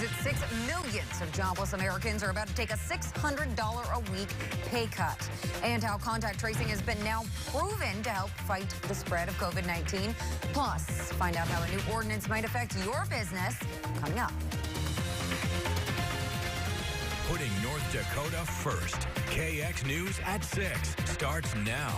news. It's 6 million of jobless Americans are about to take a $600 a week pay cut. And how contact tracing has been now proven to help fight the spread of COVID-19. Plus, find out how a new ordinance might affect your business coming up. Putting North Dakota first. KX News at 6 starts now.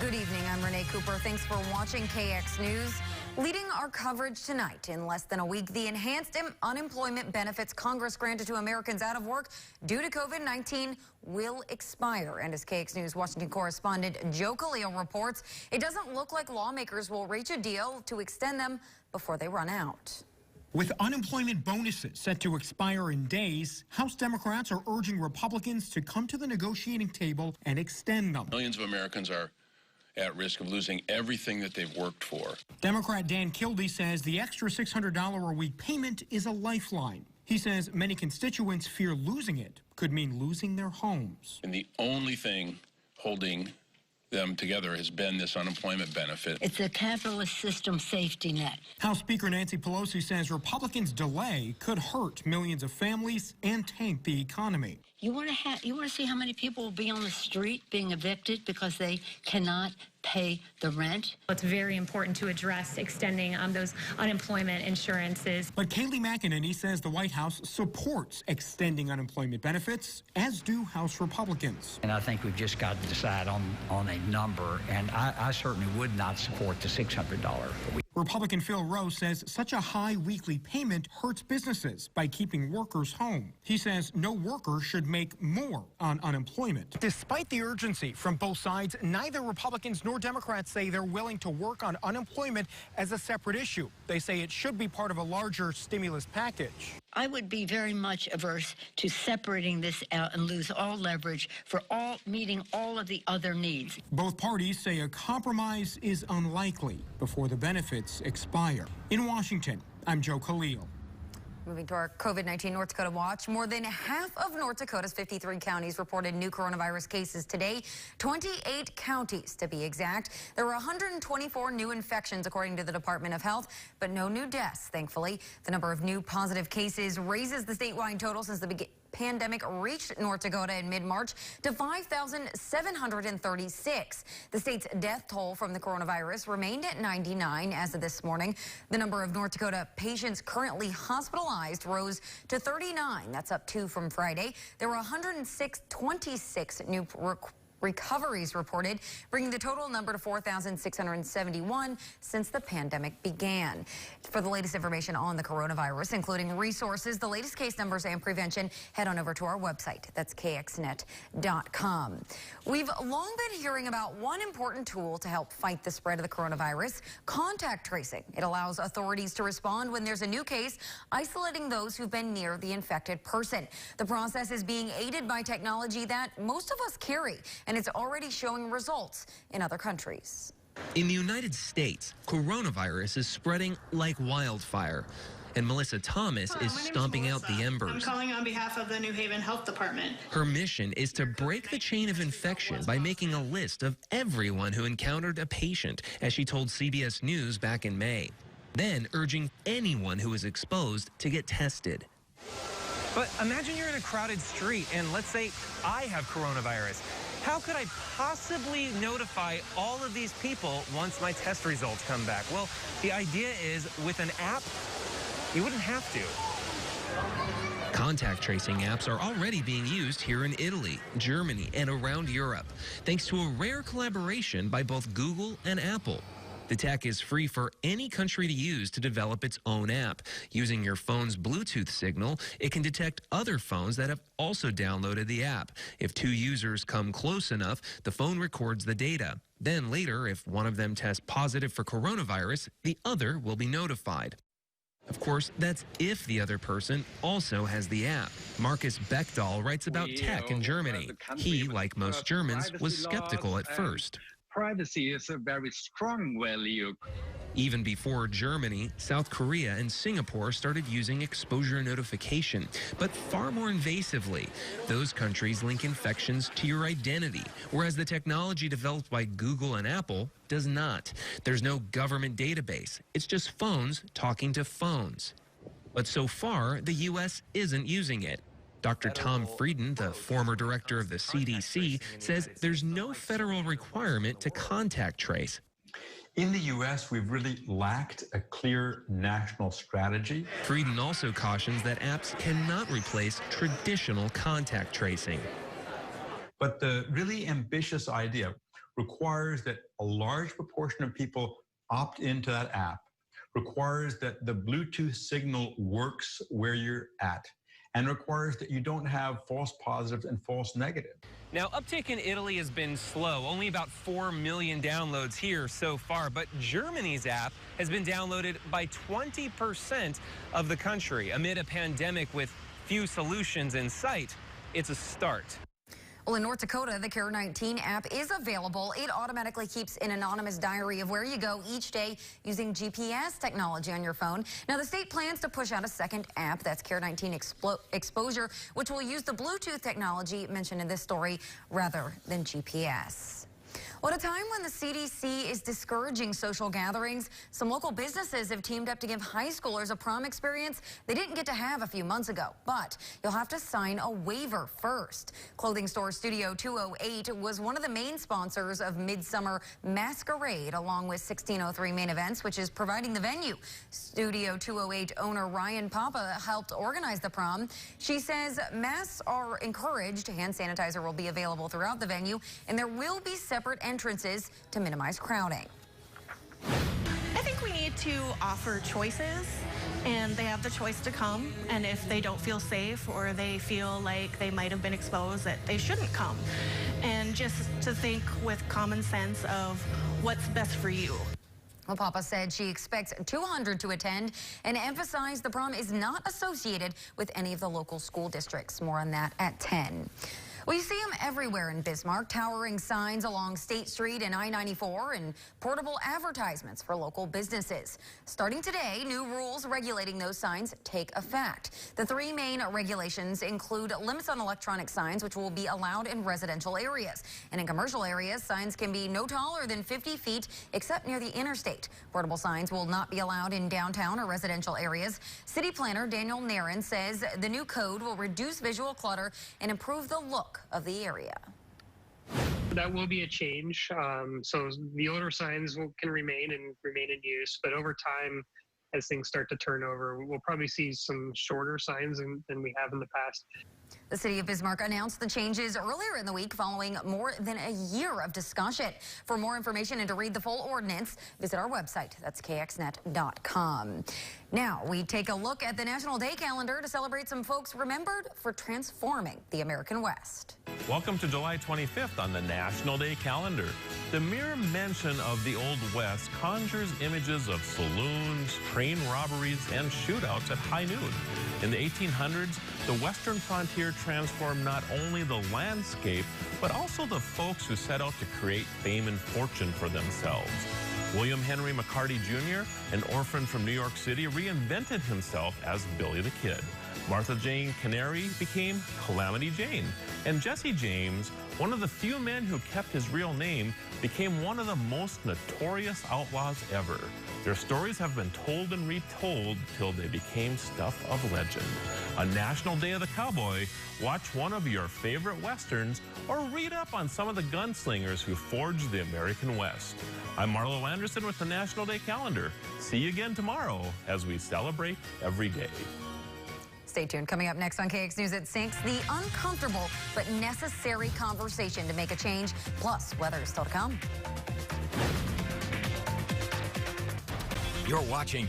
Good evening. I'm Renee Cooper. Thanks for watching KX News. Leading our coverage tonight, in less than a week, the enhanced unemployment benefits Congress granted to Americans out of work due to COVID-19 will expire. And as KX News Washington correspondent Joe Khalil reports, it doesn't look like lawmakers will reach a deal to extend them before they run out. With unemployment bonuses set to expire in days, House Democrats are urging Republicans to come to the negotiating table and extend them. Millions of Americans are at risk of losing everything that they've worked for. Democrat Dan Kildee says the extra $600 a week payment is a lifeline. He says many constituents fear losing it could mean losing their homes. And the only thing holding them together has been this unemployment benefit. It's a capitalist system safety net. House Speaker Nancy Pelosi says Republicans' delay could hurt millions of families and tank the economy. You want to see how many people will be on the street being evicted because they cannot pay the rent? It's very important to address extending those unemployment insurances. But Kayleigh McEnany says the White House supports extending unemployment benefits, as do House Republicans. And I think we've just got to decide on a number, and I certainly would not support the $600 a week. Republican Phil Rowe says such a high weekly payment hurts businesses by keeping workers home. He says no worker should make more on unemployment. Despite the urgency from both sides, neither Republicans nor Democrats say they're willing to work on unemployment as a separate issue. They say it should be part of a larger stimulus package. I would be very much averse to separating this out and lose all leverage for meeting all of the other needs. Both parties say a compromise is unlikely before the benefits expire. In Washington, I'm Joe Khalil. Moving to our COVID-19 North Dakota watch, more than half of North Dakota's 53 counties reported new coronavirus cases today, 28 counties to be exact. There were 124 new infections according to the Department of Health, but no new deaths, thankfully. The number of new positive cases raises the statewide total since the pandemic reached North Dakota in mid-March to 5,736. The state's death toll from the coronavirus remained at 99 as of this morning. The number of North Dakota patients currently hospitalized rose to 39. That's up 2 from Friday. There were 26 new recoveries reported, bringing the total number to 4,671 since the pandemic began. For the latest information on the coronavirus, including resources, the latest case numbers, and prevention, head on over to our website. That's kxnet.com. We've long been hearing about one important tool to help fight the spread of the coronavirus, contact tracing. It allows authorities to respond when there's a new case, isolating those who've been near the infected person. The process is being aided by technology that most of us carry, and it's already showing results in other countries. In the United States, coronavirus is spreading like wildfire, and Melissa Thomas is stomping out the embers. I'm calling on behalf of the New Haven Health Department. Her mission is to break the chain of infection by making a list of everyone who encountered a patient, as she told CBS News back in May, then urging anyone who is exposed to get tested. But imagine you're in a crowded street and let's say I have coronavirus. How could I possibly notify all of these people once my test results come back? Well, the idea is with an app, you wouldn't have to. Contact tracing apps are already being used here in Italy, Germany, and around Europe, thanks to a rare collaboration by both Google and Apple. The tech is free for any country to use to develop its own app. Using your phone's Bluetooth signal, it can detect other phones that have also downloaded the app. If 2 users come close enough, the phone records the data. Then later, if one of them tests positive for coronavirus, the other will be notified. Of course, that's if the other person also has the app. Markus Beckdahl writes about tech in Germany. He, like most Germans, was skeptical at first. Privacy is a very strong value. Even before Germany, South Korea, and Singapore started using exposure notification, but far more invasively. Those countries link infections to your identity, whereas the technology developed by Google and Apple does not. There's no government database. It's just phones talking to phones. But so far, the U.S. isn't using it. Dr. Tom Frieden, the former director of the CDC, says there's no federal requirement to contact trace. In the U.S., we've really lacked a clear national strategy. Frieden also cautions that apps cannot replace traditional contact tracing. But the really ambitious idea requires that a large proportion of people opt into that app, requires that the Bluetooth signal works where you're at, and requires that you don't have false positives and false negatives. Now, uptake in Italy has been slow, only about 4 million downloads here so far, but Germany's app has been downloaded by 20% of the country. Amid a pandemic with few solutions in sight, it's a start. Well, in North Dakota, the Care 19 app is available. It automatically keeps an anonymous diary of where you go each day using GPS technology on your phone. Now, the state plans to push out a second app, that's Care 19 Exposure, which will use the Bluetooth technology mentioned in this story rather than GPS. Well, at a time when the CDC is discouraging social gatherings, some local businesses have teamed up to give high schoolers a prom experience they didn't get to have a few months ago. But you'll have to sign a waiver first. Clothing store Studio 208 was one of the main sponsors of Midsummer Masquerade, along with 1603 Main Events, which is providing the venue. Studio 208 owner Ryan Papa helped organize the prom. She says masks are encouraged. Hand sanitizer will be available throughout the venue, and there will be separate entrances to minimize crowding. I think we need to offer choices, and they have the choice to come, and if they don't feel safe or they feel like they might have been exposed, that they shouldn't come. And just to think with common sense of what's best for you. Well, Papa said she expects 200 to attend and emphasized the prom is not associated with any of the local school districts. More on that at 10. Well, you see them everywhere in Bismarck, towering signs along State Street and I-94 and portable advertisements for local businesses. Starting today, new rules regulating those signs take effect. The three main regulations include limits on electronic signs, which will be allowed in residential areas. And in commercial areas, signs can be no taller than 50 feet except near the interstate. Portable signs will not be allowed in downtown or residential areas. City planner Daniel Nairn says the new code will reduce visual clutter and improve the look of the area. That will be a change. So the older signs can remain in use, but over time, as things start to turn over, we'll probably see some shorter signs than we have in the past. The city of Bismarck announced the changes earlier in the week following more than a year of discussion. For more information and to read the full ordinance, visit our website. That's kxnet.com. Now, we take a look at the National Day calendar to celebrate some folks remembered for transforming the American West. Welcome to July 25th on the National Day calendar. The mere mention of the Old West conjures images of saloons, train robberies, and shootouts at high noon. In the 1800s, the Western frontier transformed not only the landscape, but also the folks who set out to create fame and fortune for themselves. William Henry McCarty Jr., an orphan from New York City, reinvented himself as Billy the Kid. Martha Jane Canary became Calamity Jane. And Jesse James, one of the few men who kept his real name, became one of the most notorious outlaws ever. Their stories have been told and retold till they became stuff of legend. On National Day of the Cowboy, watch one of your favorite Westerns or read up on some of the gunslingers who forged the American West. I'm Marlo Anderson with the National Day calendar. See you again tomorrow as we celebrate every day. Stay tuned. Coming up next on KX News at 6, the uncomfortable but necessary conversation to make a change. Plus, weather is still to come. You're watching